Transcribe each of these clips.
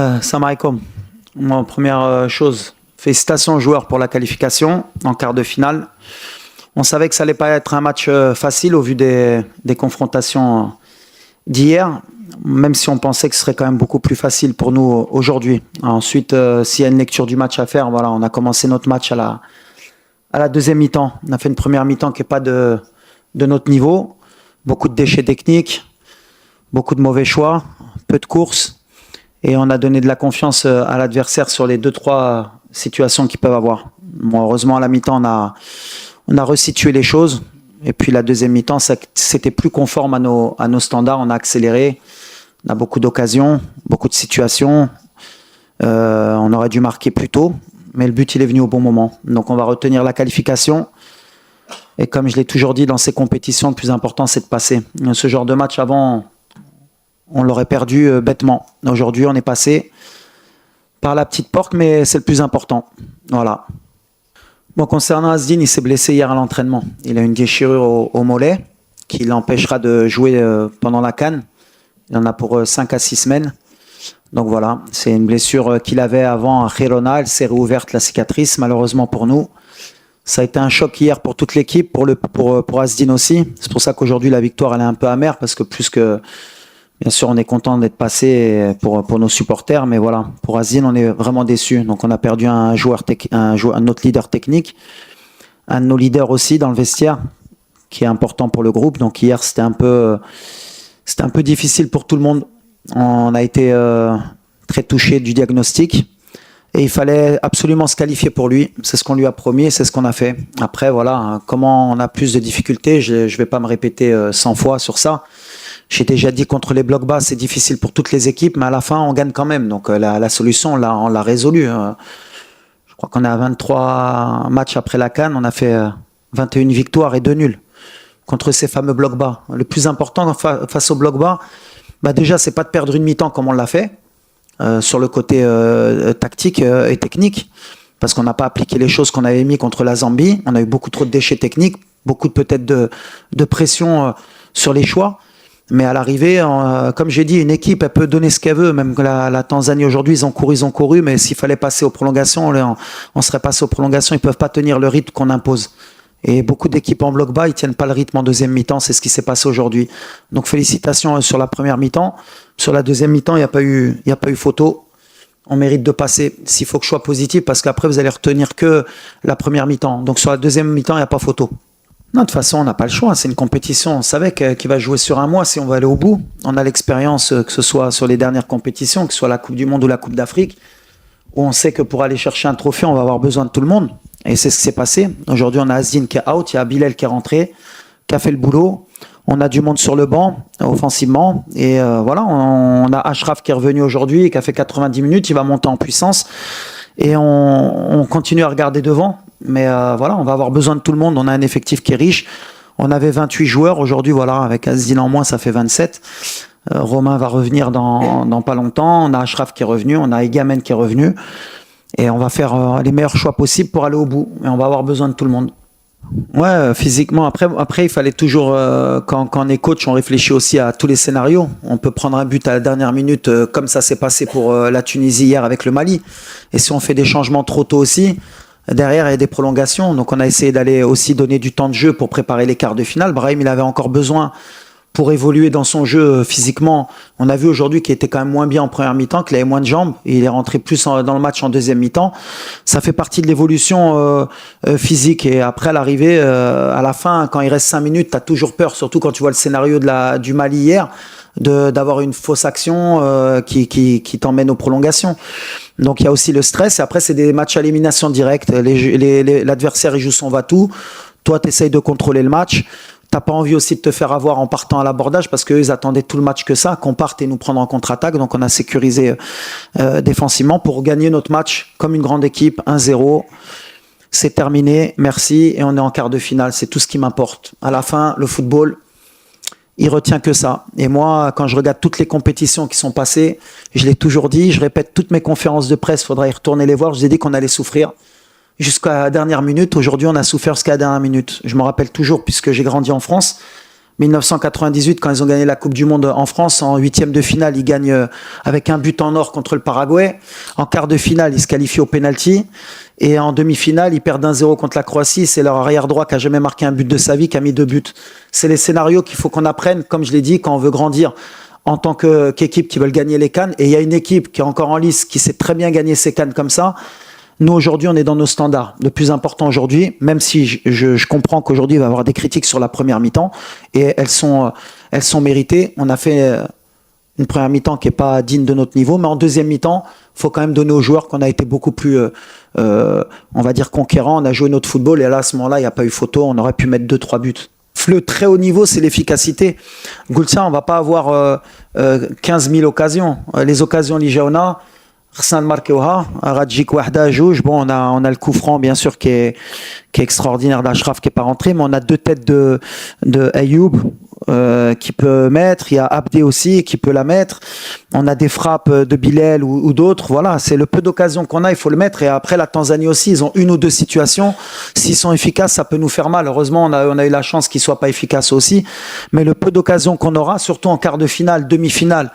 Salam alaikum. Moi, première chose, félicitations aux joueurs pour la qualification en quart de finale. On savait que ça allait pas être un match facile au vu des confrontations d'hier, même si on pensait que ce serait quand même beaucoup plus facile pour nous aujourd'hui. Ensuite, s'il y a une lecture du match à faire, voilà, on a commencé notre match à la deuxième mi-temps. On a fait une première mi-temps qui n'est pas de notre niveau. Beaucoup de déchets techniques, beaucoup de mauvais choix, peu de courses. Et on a donné de la confiance à l'adversaire sur les 2-3 situations qu'ils peuvent avoir. Bon, heureusement, à la mi-temps, on a resitué les choses. Et puis la deuxième mi-temps, c'était plus conforme à nos standards. On a accéléré, on a beaucoup d'occasions, beaucoup de situations. On aurait dû marquer plus tôt, mais le but, il est venu au bon moment. Donc on va retenir la qualification. Et comme je l'ai toujours dit dans ces compétitions, le plus important, c'est de passer. Ce genre de match avant, on l'aurait perdu bêtement. Aujourd'hui, on est passé par la petite porte, mais c'est le plus important. Voilà. Bon, concernant Azdin, il s'est blessé hier à l'entraînement. Il a une déchirure au mollet qui l'empêchera de jouer pendant la CAN. Il en a pour 5 à 6 semaines. Donc voilà, c'est une blessure qu'il avait avant à Girona. Elle s'est réouverte, la cicatrice, malheureusement pour nous. Ça a été un choc hier pour toute l'équipe, pour Azdin aussi. C'est pour ça qu'aujourd'hui, la victoire, elle est un peu amère, parce que plus que... Bien sûr, on est content d'être passé pour nos supporters, mais voilà, pour Azdin, on est vraiment déçus. Donc, on a perdu un autre leader technique, un de nos leaders aussi dans le vestiaire, qui est important pour le groupe. Donc, hier, c'était un peu difficile pour tout le monde. On a été très touchés du diagnostic et il fallait absolument se qualifier pour lui. C'est ce qu'on lui a promis et c'est ce qu'on a fait. Après, voilà, comment on a plus de difficultés, je ne vais pas me répéter 100 fois sur ça. J'ai déjà dit contre les blocs bas, c'est difficile pour toutes les équipes, mais à la fin, on gagne quand même. Donc la solution, on l'a résolue. Je crois qu'on est à 23 matchs après la CAN, on a fait 21 victoires et 2 nuls contre ces fameux blocs bas. Le plus important face aux blocs bas, bah déjà, c'est pas de perdre une mi-temps comme on l'a fait, sur le côté tactique et technique, parce qu'on n'a pas appliqué les choses qu'on avait mis contre la Zambie. On a eu beaucoup trop de déchets techniques, beaucoup peut-être de pression sur les choix. Mais à l'arrivée, comme j'ai dit, une équipe, elle peut donner ce qu'elle veut. Même que la Tanzanie aujourd'hui, ils ont couru, mais s'il fallait passer aux prolongations, on serait passé aux prolongations. Ils peuvent pas tenir le rythme qu'on impose. Et beaucoup d'équipes en bloc bas, ils tiennent pas le rythme en deuxième mi-temps. C'est ce qui s'est passé aujourd'hui. Donc félicitations sur la première mi-temps. Sur la deuxième mi-temps, il n'y a pas eu photo. On mérite de passer. S'il faut que je sois positif, parce qu'après vous allez retenir que la première mi-temps. Donc sur la deuxième mi-temps, il n'y a pas photo. Non, de toute façon, on n'a pas le choix. C'est une compétition. On savait qu'il va jouer sur un mois si on va aller au bout. On a l'expérience, que ce soit sur les dernières compétitions, que ce soit la Coupe du Monde ou la Coupe d'Afrique, où on sait que pour aller chercher un trophée, on va avoir besoin de tout le monde. Et c'est ce qui s'est passé. Aujourd'hui, on a Azdin qui est out, il y a Bilal qui est rentré, qui a fait le boulot. On a du monde sur le banc, offensivement. Et voilà, on a Achraf qui est revenu aujourd'hui et qui a fait 90 minutes. Il va monter en puissance. Et on continue à regarder devant. Mais voilà, on va avoir besoin de tout le monde. On a un effectif qui est riche. On avait 28 joueurs. Aujourd'hui, voilà, avec Azdin en moins, ça fait 27. Romain va revenir dans pas longtemps. On a Achraf qui est revenu. On a Egamen qui est revenu. Et on va faire les meilleurs choix possibles pour aller au bout. Et on va avoir besoin de tout le monde. Ouais, physiquement. Après, il fallait toujours, quand on est coach, on réfléchit aussi à tous les scénarios. On peut prendre un but à la dernière minute, comme ça s'est passé pour la Tunisie hier avec le Mali. Et si on fait des changements trop tôt aussi, derrière, il y a des prolongations. Donc, on a essayé d'aller aussi donner du temps de jeu pour préparer les quarts de finale. Brahim, il avait encore besoin pour évoluer dans son jeu physiquement. On a vu aujourd'hui qu'il était quand même moins bien en première mi-temps, qu'il avait moins de jambes. Et il est rentré plus dans le match en deuxième mi-temps. Ça fait partie de l'évolution physique. Et après, à l'arrivée, à la fin, quand il reste 5 minutes, tu as toujours peur, surtout quand tu vois le scénario du Mali hier, d'avoir une fausse action qui t'emmène aux prolongations. Donc il y a aussi le stress. Et après, c'est des matchs à élimination directe. L'adversaire, il joue son va-tout. Toi, tu essayes de contrôler le match. T'as pas envie aussi de te faire avoir en partant à l'abordage, parce qu'eux, ils attendaient tout le match que ça, qu'on parte et nous prendre en contre-attaque. Donc on a sécurisé défensivement pour gagner notre match comme une grande équipe, 1-0. C'est terminé, merci, et on est en quart de finale. C'est tout ce qui m'importe. À la fin, le football, il retient que ça. Et moi, quand je regarde toutes les compétitions qui sont passées, je l'ai toujours dit, je répète toutes mes conférences de presse, faudra y retourner les voir. Je vous ai dit qu'on allait souffrir jusqu'à la dernière minute. Aujourd'hui, on a souffert jusqu'à la dernière minute. Je me rappelle toujours, puisque j'ai grandi en France, 1998, quand ils ont gagné la Coupe du Monde en France, en huitième de finale, ils gagnent avec un but en or contre le Paraguay. En quart de finale, ils se qualifient au penalty. Et en demi-finale, ils perdent 1-0 contre la Croatie. C'est leur arrière droit qui a jamais marqué un but de sa vie, qui a mis 2 buts. C'est les scénarios qu'il faut qu'on apprenne, comme je l'ai dit, quand on veut grandir en tant qu'équipe qui veulent gagner les CAN. Et il y a une équipe qui est encore en lice, qui sait très bien gagner ses CAN comme ça. Nous, aujourd'hui, on est dans nos standards. Le plus important aujourd'hui, même si je comprends qu'aujourd'hui, il va y avoir des critiques sur la première mi-temps, et elles sont méritées. On a fait une première mi-temps qui n'est pas digne de notre niveau, mais en deuxième mi-temps, il faut quand même donner aux joueurs qu'on a été beaucoup plus, on va dire, conquérants. On a joué notre football, et là, à ce moment-là, il n'y a pas eu photo. On aurait pu mettre 2-3 buts. Le très haut niveau, c'est l'efficacité. Goulsa, on ne va pas avoir 15 000 occasions. Les occasions Lijaona, Hassan Markouha, Radjik Wahda, Jouj. Bon, on a le coup franc, bien sûr, qui est extraordinaire d'Ashraf, qui n'est pas rentré, mais on a 2 têtes de Ayoub qui peut mettre. Il y a Abdé aussi qui peut la mettre. On a des frappes de Bilal ou d'autres. Voilà, c'est le peu d'occasions qu'on a, il faut le mettre. Et après, la Tanzanie aussi, ils ont 1 ou 2 situations. S'ils sont efficaces, ça peut nous faire mal. Heureusement, on a eu la chance qu'ils ne soient pas efficaces aussi. Mais le peu d'occasions qu'on aura, surtout en quart de finale, demi-finale,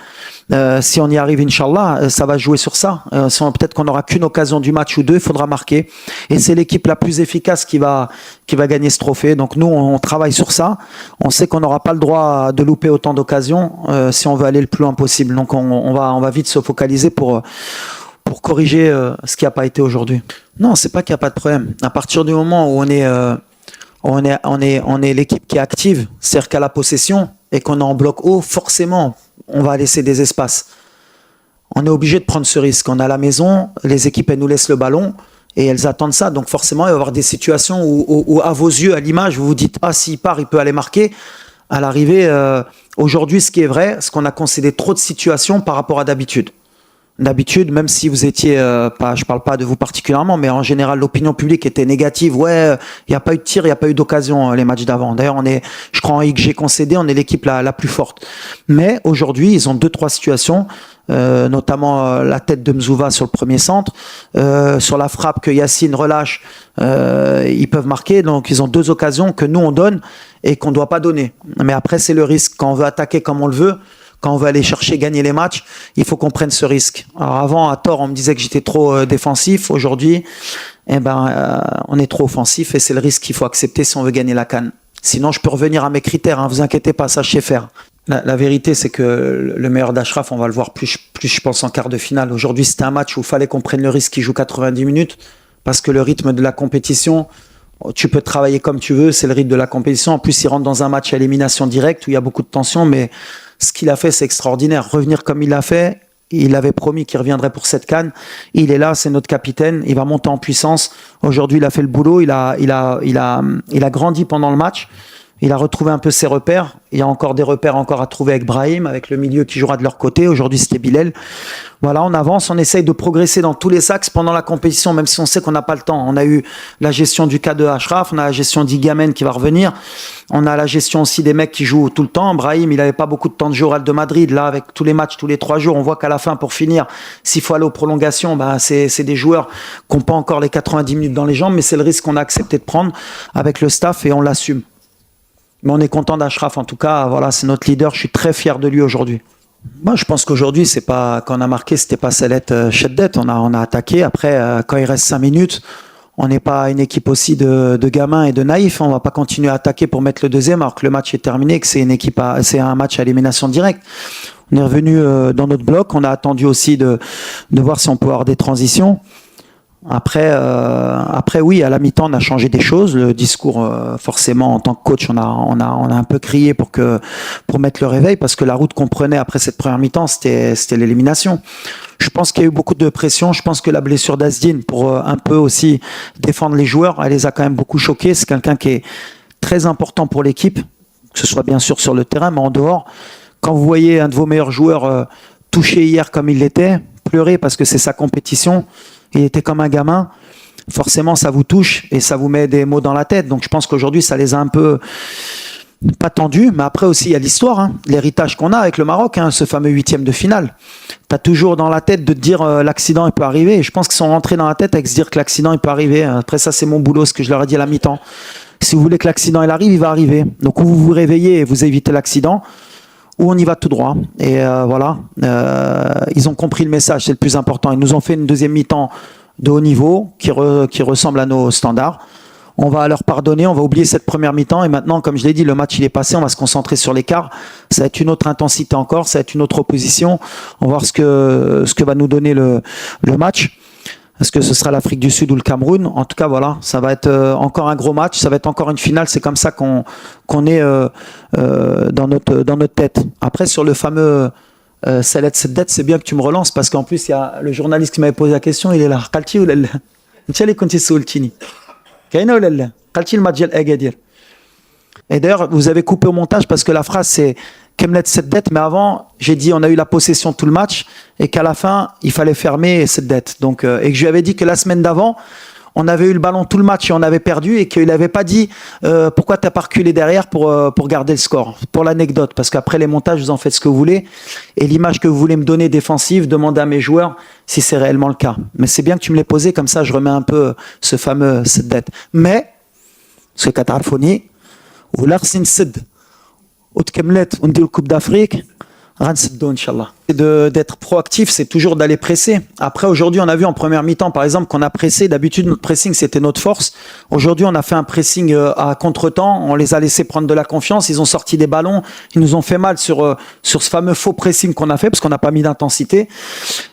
si on y arrive, Inch'Allah, ça va jouer sur ça. Peut-être qu'on n'aura qu'une occasion du match ou 2, il faudra marquer. Et c'est l'équipe la plus efficace qui va gagner ce trophée. Donc nous, on travaille sur ça. On sait qu'on n'aura pas le droit de louper autant d'occasions si on veut aller le plus loin possible. Donc on va vite se focaliser pour corriger ce qui n'a pas été aujourd'hui. Non, c'est pas qu'il n'y a pas de problème. À partir du moment où on est l'équipe qui est active, c'est-à-dire qu'à la possession et qu'on est en bloc haut, forcément, on va laisser des espaces. On est obligé de prendre ce risque. On est à la maison, les équipes, elles nous laissent le ballon et elles attendent ça. Donc forcément, il va y avoir des situations où à vos yeux, à l'image, vous vous dites « Ah, s'il part, il peut aller marquer ». À l'arrivée, aujourd'hui, ce qui est vrai, c'est qu'on a concédé trop de situations par rapport à d'habitude. D'habitude, même si vous étiez, je parle pas de vous particulièrement, mais en général, l'opinion publique était négative. Ouais, il n'y a pas eu de tir, il n'y a pas eu d'occasion les matchs d'avant. D'ailleurs, je crois en XG concédé, on est l'équipe la plus forte. Mais aujourd'hui, ils ont 2-3 situations, notamment la tête de Mzouva sur le premier centre, sur la frappe que Yacine relâche, ils peuvent marquer. Donc, ils ont 2 occasions que nous, on donne et qu'on ne doit pas donner. Mais après, c'est le risque. Quand on veut attaquer comme on le veut, quand on veut aller chercher gagner les matchs, il faut qu'on prenne ce risque. Alors avant, à tort, on me disait que j'étais trop défensif. Aujourd'hui, on est trop offensif et c'est le risque qu'il faut accepter si on veut gagner la CAN. Sinon, je peux revenir à mes critères. Vous inquiétez pas, ça je sais faire. La vérité, c'est que le meilleur d'Ashraf, on va le voir plus je pense en quart de finale. Aujourd'hui, c'était un match où il fallait qu'on prenne le risque qu'il joue 90 minutes parce que le rythme de la compétition, tu peux travailler comme tu veux, c'est le rythme de la compétition. En plus, il rentre dans un match à élimination directe où il y a beaucoup de tension, mais ce qu'il a fait, c'est extraordinaire. Revenir comme il l'a fait, il avait promis qu'il reviendrait pour cette CAN. Il est là, c'est notre capitaine. Il va monter en puissance. Aujourd'hui, il a fait le boulot. Il a grandi pendant le match. Il a retrouvé un peu ses repères. Il y a encore des repères à trouver avec Brahim, avec le milieu qui jouera de leur côté. Aujourd'hui, c'était Bilal. Voilà, on avance, on essaye de progresser dans tous les axes pendant la compétition, même si on sait qu'on n'a pas le temps. On a eu la gestion du cas de Ashraf, on a la gestion d'Igamen qui va revenir. On a la gestion aussi des mecs qui jouent tout le temps. Brahim, il n'avait pas beaucoup de temps de jeu au Real de Madrid. Là, avec tous les matchs, tous les 3 jours, on voit qu'à la fin, pour finir, s'il faut aller aux prolongations, c'est des joueurs qui n'ont pas encore les 90 minutes dans les jambes, mais c'est le risque qu'on a accepté de prendre avec le staff et on l'assume. Mais on est content d'Ashraf, en tout cas, voilà, c'est notre leader, je suis très fier de lui aujourd'hui. Moi, je pense qu'aujourd'hui, c'est pas, quand on a marqué, c'était pas Salet Sheddet, on a attaqué. Après, quand il reste 5 minutes, on n'est pas une équipe aussi de gamins et de naïfs, on va pas continuer à attaquer pour mettre le deuxième, alors que le match est terminé, que c'est un match à élimination directe. On est revenu dans notre bloc, on a attendu aussi de voir si on peut avoir des transitions. Après, oui, à la mi-temps, on a changé des choses. Le discours, forcément, en tant que coach, on a un peu crié pour mettre le réveil, parce que la route qu'on prenait après cette première mi-temps, c'était l'élimination. Je pense qu'il y a eu beaucoup de pression. Je pense que la blessure d'Asdine, pour un peu aussi défendre les joueurs, elle les a quand même beaucoup choqués. C'est quelqu'un qui est très important pour l'équipe, que ce soit bien sûr sur le terrain, mais en dehors. Quand vous voyez un de vos meilleurs joueurs touché hier comme il l'était, pleurer parce que c'est sa compétition, il était comme un gamin, forcément ça vous touche et ça vous met des mots dans la tête. Donc je pense qu'aujourd'hui ça les a un peu, pas tendus, mais après aussi il y a l'histoire, l'héritage qu'on a avec le Maroc, ce fameux 8e de finale. Tu as toujours dans la tête de te dire l'accident il peut arriver, et je pense qu'ils sont rentrés dans la tête avec se dire que l'accident il peut arriver. Après ça, c'est mon boulot, ce que je leur ai dit à la mi-temps. Si vous voulez que l'accident il arrive, il va arriver. Donc ou vous vous réveillez et vous évitez l'accident, ou on y va tout droit. Et voilà, ils ont compris le message, c'est le plus important. Ils nous ont fait une deuxième mi-temps de haut niveau qui ressemble à nos standards. On va leur pardonner, on va oublier cette première mi-temps et maintenant, comme je l'ai dit, le match il est passé, on va se concentrer sur l'écart. Ça va être une autre intensité encore, ça va être une autre opposition. On va voir ce que va nous donner le match. Est-ce que ce sera l'Afrique du Sud ou le Cameroun? En tout cas, voilà, ça va être encore un gros match, ça va être encore une finale. C'est comme ça qu'on est dans notre tête. Après, sur le fameux cette dette, c'est bien que tu me relances parce qu'en plus, il y a le journaliste qui m'avait posé la question, il est là. Qalti ou lalla? Inch'Allah, كنت سولتيني. كاينه ولا لا؟ قالتي الماتش ديال اكادير. Et d'ailleurs, vous avez coupé au montage parce que la phrase c'est Kemlet cette dette, mais avant, j'ai dit on a eu la possession tout le match et qu'à la fin, il fallait fermer cette dette. Donc, et que je lui avais dit que la semaine d'avant, on avait eu le ballon tout le match et on avait perdu et qu'il n'avait pas dit pourquoi tu n'as pas reculé derrière pour garder le score. Pour l'anecdote, parce qu'après les montages, vous en faites ce que vous voulez. Et l'image que vous voulez me donner défensive, demandez à mes joueurs si c'est réellement le cas. Mais c'est bien que tu me l'aies posé, comme ça je remets un peu ce fameux cette dette. Mais, ce qu'Atarfoni, ou l'Arsin Sid, ou Tkemlet, on dit le Coupe d'Afrique, d'être proactif, c'est toujours d'aller presser. Après, aujourd'hui, on a vu en première mi-temps, par exemple, qu'on a pressé. D'habitude, notre pressing, c'était notre force. Aujourd'hui, on a fait un pressing à contre-temps. On les a laissés prendre de la confiance. Ils ont sorti des ballons. Ils nous ont fait mal sur ce fameux faux pressing qu'on a fait parce qu'on n'a pas mis d'intensité.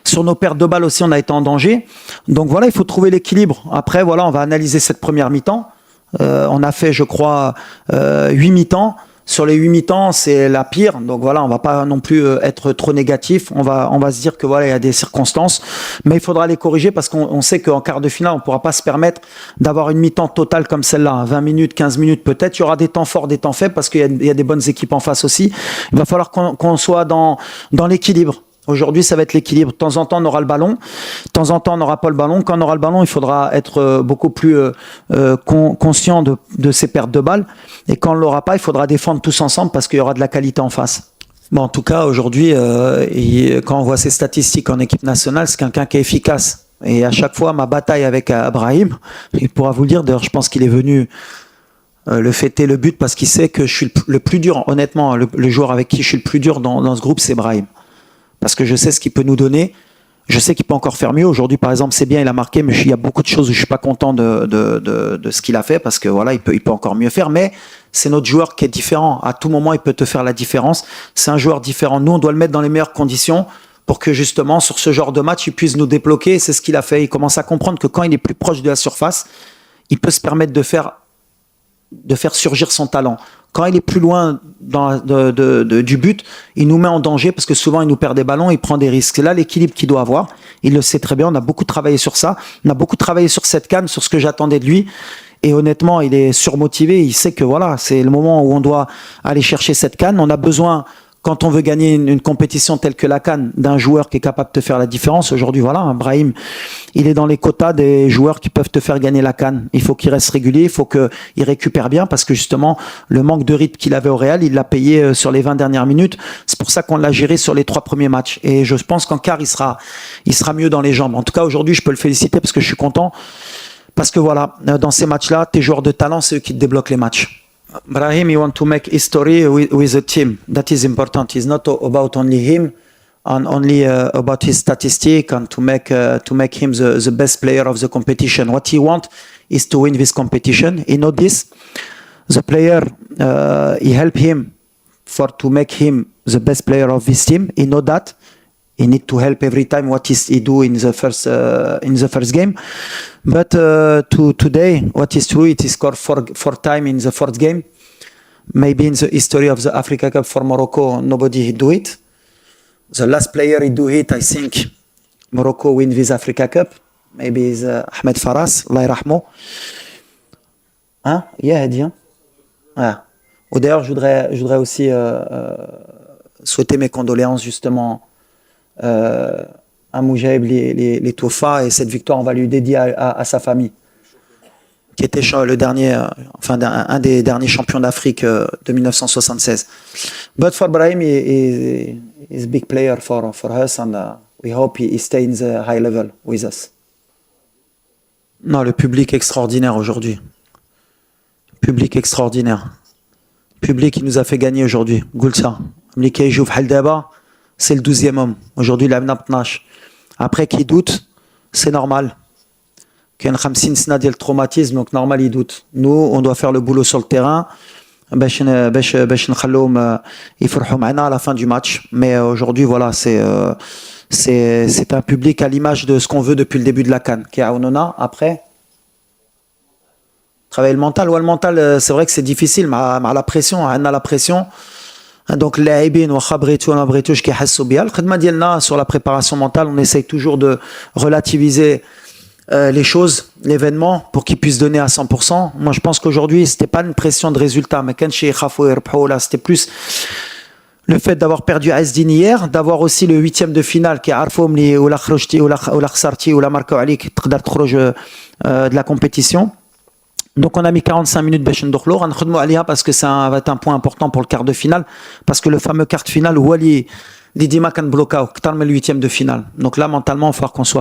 Sur nos pertes de balles aussi, on a été en danger. Donc voilà, il faut trouver l'équilibre. Après, voilà, on va analyser cette première mi-temps. On a fait, je crois, 8 mi-temps. Sur les 8 mi-temps, c'est la pire. Donc voilà, on va pas non plus être trop négatif. On va se dire que voilà, il y a des circonstances, mais il faudra les corriger parce qu'on sait qu'en quart de finale, on pourra pas se permettre d'avoir une mi-temps totale comme celle-là, 20 minutes, 15 minutes peut-être. Il y aura des temps forts, des temps faibles parce qu'il y a des bonnes équipes en face aussi. Il va falloir qu'on soit dans l'équilibre. Aujourd'hui, ça va être l'équilibre. De temps en temps, on aura le ballon. De temps en temps, on n'aura pas le ballon. Quand on aura le ballon, il faudra être beaucoup plus conscient de ces pertes de balles. Et quand on ne l'aura pas, il faudra défendre tous ensemble parce qu'il y aura de la qualité en face. Bon, en tout cas, aujourd'hui, quand on voit ces statistiques en équipe nationale, c'est quelqu'un qui est efficace. Et à chaque fois, ma bataille avec Brahim, il pourra vous le dire, d'ailleurs, je pense qu'il est venu le fêter le but parce qu'il sait que je suis le plus dur. Honnêtement, le joueur avec qui je suis le plus dur dans ce groupe, c'est Brahim. Parce que je sais ce qu'il peut nous donner. Je sais qu'il peut encore faire mieux. Aujourd'hui, par exemple, c'est bien, il a marqué, mais il y a beaucoup de choses où je suis pas content de ce qu'il a fait parce que voilà, il peut encore mieux faire. Mais c'est notre joueur qui est différent. À tout moment, il peut te faire la différence. C'est un joueur différent. Nous, on doit le mettre dans les meilleures conditions pour que justement, sur ce genre de match, il puisse nous débloquer. C'est ce qu'il a fait. Il commence à comprendre que quand il est plus proche de la surface, il peut se permettre de faire surgir son talent. Quand il est plus loin du but, il nous met en danger parce que souvent il nous perd des ballons, il prend des risques. C'est là l'équilibre qu'il doit avoir. Il le sait très bien. On a beaucoup travaillé sur ça. On a beaucoup travaillé sur cette CAN, sur ce que j'attendais de lui. Et honnêtement, il est surmotivé. Il sait que voilà, c'est le moment où on doit aller chercher cette CAN. On a besoin, quand on veut gagner une compétition telle que la CAN, d'un joueur qui est capable de faire la différence. Aujourd'hui, voilà, Brahim, il est dans les quotas des joueurs qui peuvent te faire gagner la CAN. Il faut qu'il reste régulier, il faut qu'il récupère bien parce que justement, le manque de rythme qu'il avait au Real, il l'a payé sur les 20 dernières minutes. C'est pour ça qu'on l'a géré sur les 3 premiers matchs. Et je pense qu'en quart, il sera mieux dans les jambes. En tout cas, aujourd'hui, je peux le féliciter parce que je suis content. Parce que voilà, dans ces matchs-là, tes joueurs de talent, c'est eux qui te débloquent les matchs. Brahim, he want to make history with a team. That is important. It's not about only him and only about his statistic and to make him the best player of the competition. What he want is to win this competition. He know this. The player, he help him to make him the best player of this team. He know that. He need to help every time what he do in the first game. But today, what is true, it is scored four time in the fourth game. Maybe in the history of the Africa Cup for Morocco, nobody do it. The last player he do it, I think, Morocco win this Africa Cup. Maybe is Ahmed Faras, Allah yarahmo. Hein? Yeah, dit. Hein? Voilà. Ou d'ailleurs, je voudrais aussi souhaiter mes condoléances justement à Moujaib les Toufa, et cette victoire on va lui dédier à sa famille qui était le dernier, un des derniers champions d'Afrique de 1976. But for Brahim, he is a big player for us and we hope he stays in the high level with us. Non, le public extraordinaire aujourd'hui. Public extraordinaire. Public qui nous a fait gagner aujourd'hui. Goulsa. Mliki Jouf Haldaba, c'est le 12e homme. Aujourd'hui, il a 12. Après, qui doute, c'est normal. Qu'il y a 50 sna de traumatisme, donc normal, il doute. Nous, on doit faire le boulot sur le terrain. باش نخلوهم يفرحوا معنا à la fin du match. Mais aujourd'hui, voilà, c'est un public à l'image de ce qu'on veut depuis le début de la CAN. Qui a Onona, après travailler le mental. Ouais, le mental, c'est vrai que c'est difficile, mais à la pression, on a la pression. Donc, les Aïbin, ou Khabritou, Nabritou, qui hassou bien. Le khidma dielna sur la préparation mentale, on essaye toujours de relativiser les choses, l'événement, pour qu'ils puissent donner à 100%. Moi, je pense qu'aujourd'hui, c'était pas une pression de résultat, mais c'était plus le fait d'avoir perdu à Asdin hier, d'avoir aussi le 8e de finale qui est Arfoum ou la Khrouchti ou la Khsarti ou la Marco Ali qui de la compétition. Donc on a mis 45 minutes parce que ça va être un point important pour le quart de finale, parce que le fameux quart de finale, Wali, Lidima kan bloqué, le 8e de finale. Donc là, mentalement, il va falloir qu'on soit